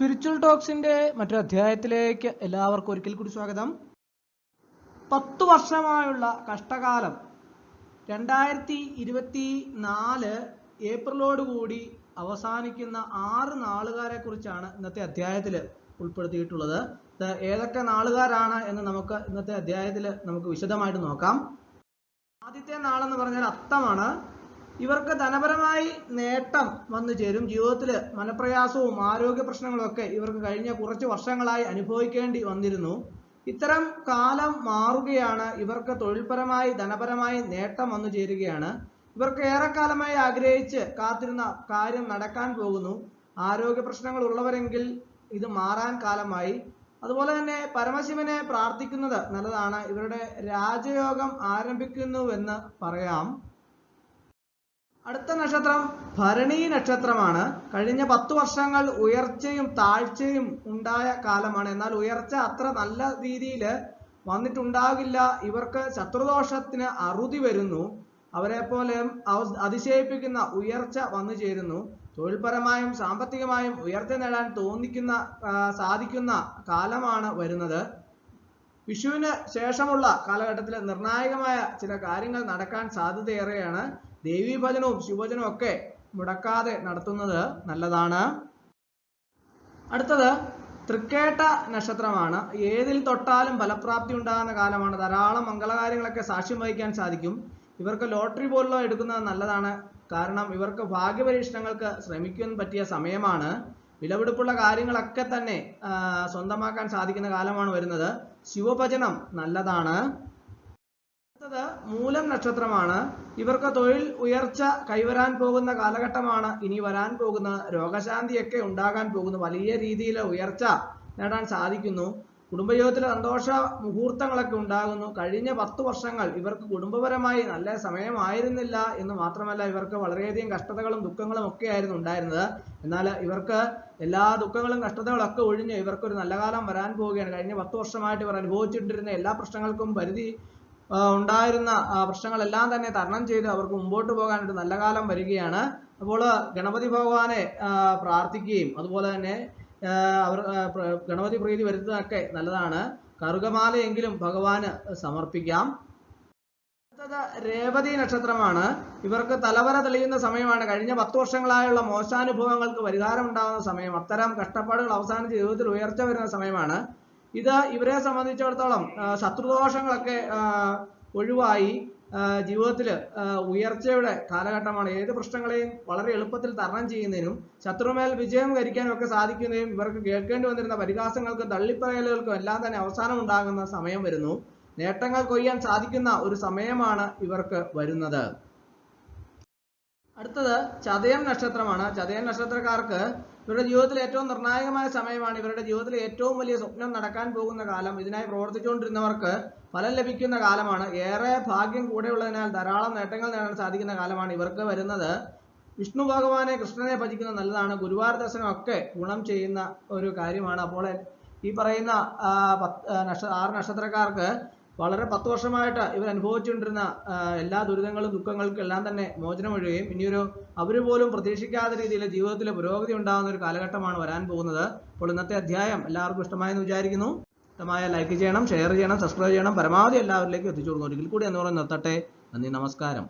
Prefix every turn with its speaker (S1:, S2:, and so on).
S1: Spiritual ടോക്സിന്റെ മറ്റൊരു അധ്യായത്തിലേക്ക് എല്ലാവർക്കും ഒരിക്കൽ കൂടി സ്വാഗതം. 10 വർഷമായുള്ള കഷ്ടകാലം 2024 ഏപ്രിലോടുകൂടി അവസാനിക്കുന്ന 6 നാളുകാരെ കുറിച്ചാണ് ഇന്നത്തെ അധ്യായത്തിൽ ഉൾപ്പെടുത്തിയിട്ടുള്ളത്. ഏതൊക്കെ നാളുകാരാണ് എന്ന് നമുക്ക് ഇന്നത്തെ അധ്യായത്തിൽ നമുക്ക് വിശദമായിട്ട് നോക്കാം. ആദ്യത്തെ നാളെന്ന് പറഞ്ഞാൽ അത്തമാണ്. ഇവർക്ക് ധനപരമായി നേട്ടം വന്നു ചേരും. ജീവിതത്തിൽ മനപ്രയാസവും ആരോഗ്യ പ്രശ്നങ്ങളും ഒക്കെ ഇവർക്ക് കഴിഞ്ഞ കുറച്ച് വർഷങ്ങളായി അനുഭവിക്കേണ്ടി വന്നിരുന്നു. ഇത്തരം കാലം മാറുകയാണ്. ഇവർക്ക് തൊഴിൽപരമായി ധനപരമായി നേട്ടം വന്നു ചേരുകയാണ്. ഇവർക്ക് ഏറെക്കാലമായി ആഗ്രഹിച്ച് കാത്തിരുന്ന കാര്യം നടക്കാൻ പോകുന്നു. ആരോഗ്യ പ്രശ്നങ്ങൾ ഉള്ളവരെങ്കിൽ ഇത് മാറാൻ കാലമായി. അതുപോലെ തന്നെ പരമശിവനെ പ്രാർത്ഥിക്കുന്നത് നല്ലതാണ്. ഇവരുടെ രാജയോഗം ആരംഭിക്കുന്നുവെന്ന് പറയാം. അടുത്ത നക്ഷത്രം ഭരണി നക്ഷത്രമാണ്. കഴിഞ്ഞ 10 വർഷങ്ങൾ ഉയർച്ചയും താഴ്ചയും ഉണ്ടായ കാലമാണ്. എന്നാൽ ഉയർച്ച അത്ര നല്ല രീതിയിൽ വന്നിട്ടുണ്ടാകില്ല. ഇവർക്ക് ശത്രുദോഷത്തിന് അറുതി വരുന്നു. അവരെ പോലെ അതിശയിപ്പിക്കുന്ന ഉയർച്ച വന്നു ചേരുന്നു. തൊഴിൽപരമായും സാമ്പത്തികമായും ഉയർച്ച നേടാൻ സാധിക്കുന്ന കാലമാണ് വരുന്നത്. വിഷുവിന് ശേഷമുള്ള കാലഘട്ടത്തിൽ നിർണായകമായ ചില കാര്യങ്ങൾ നടക്കാൻ സാധ്യതയേറെയാണ്. ദേവീഭജനവും ശിവഭജനവും ഒക്കെ മുടക്കാതെ നടത്തുന്നത് നല്ലതാണ്. അടുത്തത് തൃക്കേട്ട നക്ഷത്രമാണ്. ഏതിൽ തൊട്ടാലും ഫലപ്രാപ്തി ഉണ്ടാകുന്ന കാലമാണ്. ധാരാളം മംഗളകാര്യങ്ങളൊക്കെ സാക്ഷ്യം വഹിക്കാൻ സാധിക്കും. ഇവർക്ക് ലോട്ടറി പോലുള്ള എടുക്കുന്നത് നല്ലതാണ്. കാരണം ഇവർക്ക് ഭാഗ്യപരീക്ഷണങ്ങൾക്ക് ശ്രമിക്കാൻ പറ്റിയ സമയമാണ്. വിലപിടിപ്പുള്ള കാര്യങ്ങളൊക്കെ തന്നെ സ്വന്തമാക്കാൻ സാധിക്കുന്ന കാലമാണ് വരുന്നത്. ശിവഭജനം നല്ലതാണ്. അടുത്തത് മൂലം നക്ഷത്രമാണ്. ഇവർക്ക് തൊഴിൽ ഉയർച്ച കൈവരാൻ പോകുന്ന കാലഘട്ടമാണ് ഇനി വരാൻ പോകുന്ന. രോഗശാന്തിയൊക്കെ ഉണ്ടാകാൻ പോകുന്നു. വലിയ രീതിയിൽ ഉയർച്ച നേടാൻ സാധിക്കുന്നു. കുടുംബജീവിതത്തിൽ സന്തോഷ മുഹൂർത്തങ്ങളൊക്കെ ഉണ്ടാകുന്നു. കഴിഞ്ഞ 10 വർഷങ്ങൾ ഇവർക്ക് കുടുംബപരമായി നല്ല സമയമായിരുന്നില്ല എന്ന് മാത്രമല്ല, ഇവർക്ക് വളരെയധികം കഷ്ടതകളും ദുഃഖങ്ങളും ഒക്കെ ആയിരുന്നു ഉണ്ടായിരുന്നത്. എന്നാൽ ഇവർക്ക് എല്ലാ ദുഃഖങ്ങളും കഷ്ടതകളും ഒക്കെ ഒഴിഞ്ഞ് ഇവർക്കൊരു നല്ല കാലം വരാൻ പോവുകയാണ്. കഴിഞ്ഞ 10 വർഷമായിട്ട് ഇവർ അനുഭവിച്ചിട്ടിരുന്ന എല്ലാ പ്രശ്നങ്ങൾക്കും ഉണ്ടായിരുന്ന പ്രശ്നങ്ങളെല്ലാം തന്നെ തരണം ചെയ്ത് അവർക്ക് മുമ്പോട്ട് പോകാനായിട്ട് നല്ല കാലം വരികയാണ്. അപ്പോൾ ഗണപതി ഭഗവാനെ പ്രാർത്ഥിക്കുകയും അതുപോലെ തന്നെ ഗണപതി പ്രീതി വരുത്തുന്നതൊക്കെ നല്ലതാണ്. കറുകമാലയെങ്കിലും ഭഗവാന് സമർപ്പിക്കാം. അടുത്തത് രേവതി നക്ഷത്രമാണ്. ഇവർക്ക് തലവര തെളിയുന്ന സമയമാണ്. കഴിഞ്ഞ 10 വർഷങ്ങളായുള്ള മോശാനുഭവങ്ങൾക്ക് പരിഹാരം ഉണ്ടാകുന്ന സമയം. അത്തരം കഷ്ടപ്പാടുകൾ അവസാനിച്ച് ജീവിതത്തിൽ ഉയർച്ച വരുന്ന സമയമാണ്. ഇത് ഇവരെ സംബന്ധിച്ചിടത്തോളം ശത്രുദോഷങ്ങളൊക്കെ ഒഴിവായി ജീവിതത്തിൽ ഉയർച്ചയുടെ കാലഘട്ടമാണ്. ഏത് പ്രശ്നങ്ങളെയും വളരെ എളുപ്പത്തിൽ തരണം ചെയ്യുന്നതിനും ശത്രുമേൽ വിജയം വരിക്കാനും ഒക്കെ സാധിക്കുന്നതിനും ഇവർക്ക് കേൾക്കേണ്ടി വന്നിരുന്ന പരിഹാസങ്ങൾക്കും തള്ളിപ്പറയലുകൾക്കും എല്ലാം തന്നെ അവസാനം ഉണ്ടാകുന്ന സമയം വരുന്നു. നേട്ടങ്ങൾ കൊയ്യാൻ സാധിക്കുന്ന ഒരു സമയമാണ് ഇവർക്ക് വരുന്നത്. അടുത്തത് ചതയം നക്ഷത്രമാണ്. ചതയം നക്ഷത്രക്കാർക്ക് ഇവരുടെ ജീവിതത്തിൽ ഏറ്റവും നിർണായകമായ സമയമാണ്. ഇവരുടെ ജീവിതത്തിൽ ഏറ്റവും വലിയ സ്വപ്നം നടക്കാൻ പോകുന്ന കാലം. ഇതിനായി പ്രവർത്തിച്ചുകൊണ്ടിരുന്നവർക്ക് ഫലം ലഭിക്കുന്ന കാലമാണ്. ഏറെ ഭാഗ്യം കൂടെയുള്ളതിനാൽ ധാരാളം നേട്ടങ്ങൾ നേടാൻ സാധിക്കുന്ന കാലമാണ് ഇവർക്ക് വരുന്നത്. വിഷ്ണു ഭഗവാനെ കൃഷ്ണനെ ഭജിക്കുന്നത് നല്ലതാണ്. ഗുരുവായൂർ ദർശനം ഒക്കെ ഗുണം ചെയ്യുന്ന ഒരു കാര്യമാണ്. അപ്പോൾ ഈ പറയുന്ന 6 നക്ഷത്രക്കാർക്ക് വളരെ 10 വർഷമായിട്ട് ഇവർ അനുഭവിച്ചുകൊണ്ടിരുന്ന എല്ലാ ദുരിതങ്ങളും ദുഃഖങ്ങൾക്കും എല്ലാം തന്നെ മോചനമൊഴിയുകയും ഇനിയൊരു അവർ പോലും പ്രതീക്ഷിക്കാത്ത രീതിയിൽ ജീവിതത്തിൽ പുരോഗതി ഉണ്ടാകുന്ന ഒരു കാലഘട്ടമാണ് വരാൻ പോകുന്നത്. അപ്പോൾ ഇന്നത്തെ അധ്യായം എല്ലാവർക്കും ഇഷ്ടമായെന്ന് വിചാരിക്കുന്നു. ഇഷ്ടമായ ലൈക്ക് ചെയ്യണം, ഷെയർ ചെയ്യണം, സബ്സ്ക്രൈബ് ചെയ്യണം. പരമാവധി എല്ലാവരിലേക്കും എത്തിച്ചു കൊടുക്കുന്നു. ഒരിക്കൽ കൂടി എന്ന് പറഞ്ഞ് നിർത്തട്ടെ. നന്ദി, നമസ്കാരം.